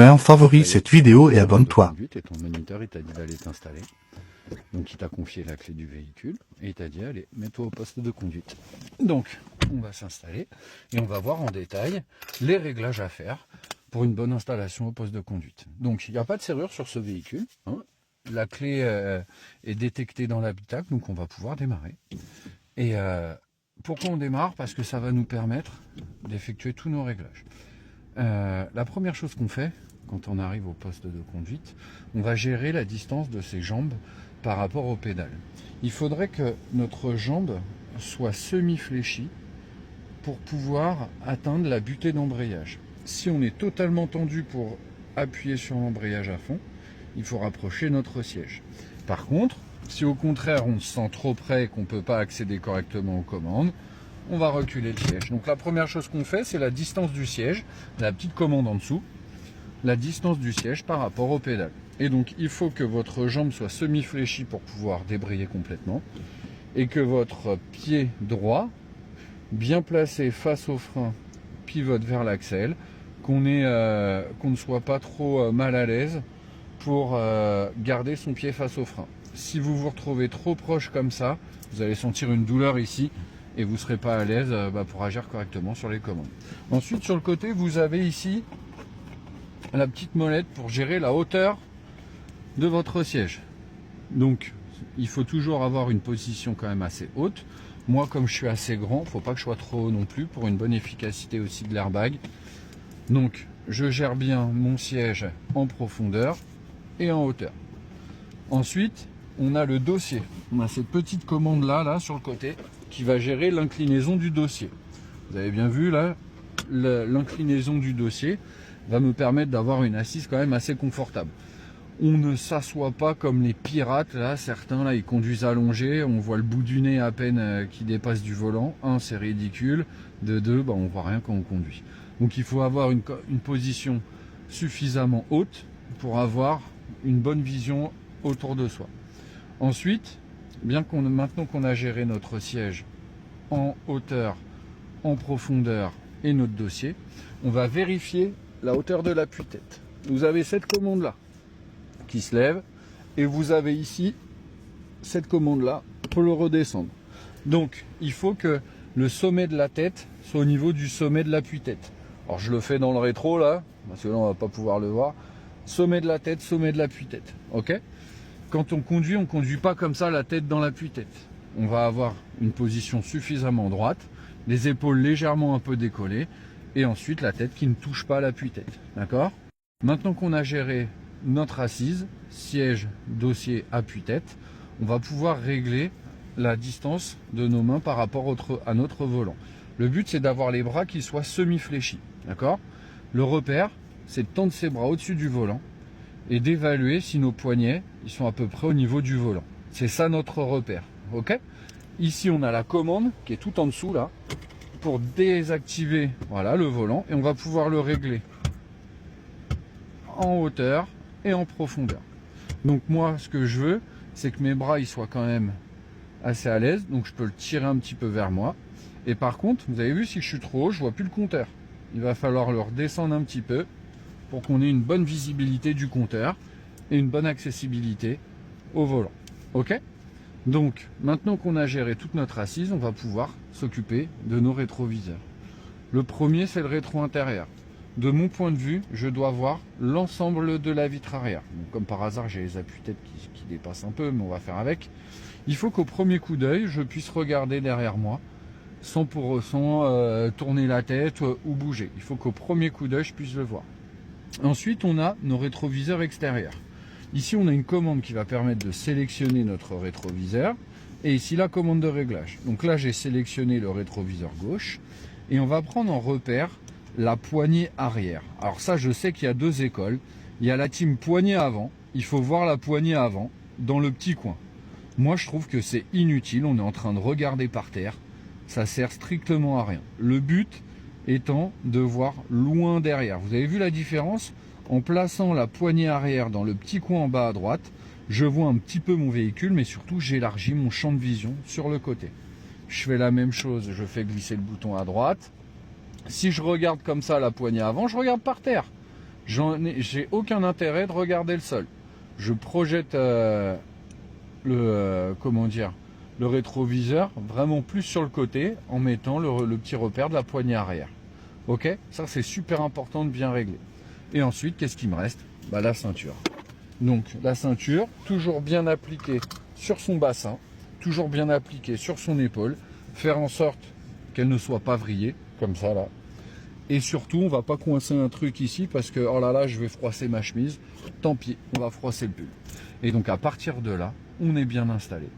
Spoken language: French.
Un favori cette vidéo et abonne-toi. Et ton moniteur il t'a dit d'aller t'installer. Donc il t'a confié la clé du véhicule et il t'a dit allez, mets-toi au poste de conduite. Donc on va s'installer et on va voir en détail les réglages à faire pour une bonne installation au poste de conduite. Donc il n'y a pas de serrure sur ce véhicule, hein. La clé est détectée dans l'habitacle, donc on va pouvoir démarrer. Et pourquoi on démarre? Parce que ça va nous permettre d'effectuer tous nos réglages. La première chose qu'on fait quand on arrive au poste de conduite, on va gérer la distance de ses jambes par rapport aux pédales. Il faudrait que notre jambe soit semi-fléchie pour pouvoir atteindre la butée d'embrayage. Si on est totalement tendu pour appuyer sur l'embrayage à fond, il faut rapprocher notre siège. Par contre, si au contraire on se sent trop près et qu'on ne peut pas accéder correctement aux commandes, on va reculer le siège. Donc la première chose qu'on fait, c'est la distance du siège, la petite commande en dessous, la distance du siège par rapport aux pédales. Et donc il faut que votre jambe soit semi-fléchie pour pouvoir débrayer complètement et que votre pied droit, bien placé face au frein, pivote vers l'axel, qu'on ne soit pas trop mal à l'aise pour garder son pied face au frein. Si vous vous retrouvez trop proche comme ça, vous allez sentir une douleur ici et vous ne serez pas à l'aise pour agir correctement sur les commandes. Ensuite, sur le côté, vous avez ici la petite molette pour gérer la hauteur de votre siège. Donc, il faut toujours avoir une position quand même assez haute. Moi, comme je suis assez grand, il ne faut pas que je sois trop haut non plus pour une bonne efficacité aussi de l'airbag. Donc, je gère bien mon siège en profondeur et en hauteur. Ensuite, on a le dossier. On a cette petite commande là sur le côté qui va gérer l'inclinaison du dossier. Vous avez bien vu là, l'inclinaison du dossier va me permettre d'avoir une assise quand même assez confortable. On ne s'assoit pas comme les pirates là, certains là ils conduisent allongés, on voit le bout du nez à peine qui dépasse du volant. Un, c'est ridicule. De deux, on voit rien quand on conduit. Donc il faut avoir une position suffisamment haute pour avoir une bonne vision autour de soi. Ensuite, maintenant qu'on a géré notre siège en hauteur, en profondeur et notre dossier, on va vérifier la hauteur de l'appui-tête. Vous avez cette commande là qui se lève et vous avez ici cette commande là pour le redescendre. Donc il faut que le sommet de la tête soit au niveau du sommet de l'appui-tête. Alors je le fais dans le rétro là, parce que là on va pas pouvoir le voir. Sommet de la tête, sommet de l'appui-tête. Ok? Quand on conduit pas comme ça la tête dans l'appui-tête. On va avoir une position suffisamment droite, les épaules légèrement un peu décollées, et ensuite la tête qui ne touche pas l'appui-tête. D'accord? Maintenant qu'on a géré notre assise, siège, dossier, appui-tête, on va pouvoir régler la distance de nos mains par rapport à notre volant. Le but, c'est d'avoir les bras qui soient semi-fléchis. D'accord? Le repère, c'est de tendre ses bras au-dessus du volant et d'évaluer si nos poignets ils sont à peu près au niveau du volant. C'est ça notre repère. Ok? Ici, on a la commande qui est tout en dessous là pour désactiver le volant et on va pouvoir le régler en hauteur et en profondeur. Donc moi, ce que je veux, c'est que mes bras ils soient quand même assez à l'aise, donc je peux le tirer un petit peu vers moi. Et par contre, vous avez vu, si je suis trop haut, je vois plus le compteur. Il va falloir le redescendre un petit peu pour qu'on ait une bonne visibilité du compteur et une bonne accessibilité au volant. Ok? Donc, maintenant qu'on a géré toute notre assise, on va pouvoir s'occuper de nos rétroviseurs. Le premier, c'est le rétro intérieur. De mon point de vue, je dois voir l'ensemble de la vitre arrière. Donc, comme par hasard, j'ai les appuis-têtes qui dépassent un peu, mais on va faire avec. Il faut qu'au premier coup d'œil, je puisse regarder derrière moi sans tourner la tête ou bouger. Il faut qu'au premier coup d'œil, je puisse le voir. Ensuite, on a nos rétroviseurs extérieurs. Ici, on a une commande qui va permettre de sélectionner notre rétroviseur. Et ici, la commande de réglage. Donc là, j'ai sélectionné le rétroviseur gauche. Et on va prendre en repère la poignée arrière. Alors ça, je sais qu'il y a deux écoles. Il y a la team poignée avant. Il faut voir la poignée avant dans le petit coin. Moi, je trouve que c'est inutile. On est en train de regarder par terre. Ça sert strictement à rien. Le but étant de voir loin derrière. Vous avez vu la différence? En plaçant la poignée arrière dans le petit coin en bas à droite, je vois un petit peu mon véhicule, mais surtout j'élargis mon champ de vision sur le côté. Je fais la même chose, je fais glisser le bouton à droite. Si je regarde comme ça la poignée avant, je regarde par terre. j'ai aucun intérêt de regarder le sol. Je projette comment dire, le rétroviseur vraiment plus sur le côté en mettant le petit repère de la poignée arrière. Ok, ça c'est super important de bien régler. Et ensuite, qu'est-ce qui me reste? Bah, la ceinture. Donc la ceinture, toujours bien appliquée sur son bassin, toujours bien appliquée sur son épaule, faire en sorte qu'elle ne soit pas vrillée, comme ça là. Et surtout, on va pas coincer un truc ici parce que, oh là là, je vais froisser ma chemise. Tant pis, on va froisser le pull. Et donc à partir de là, on est bien installé.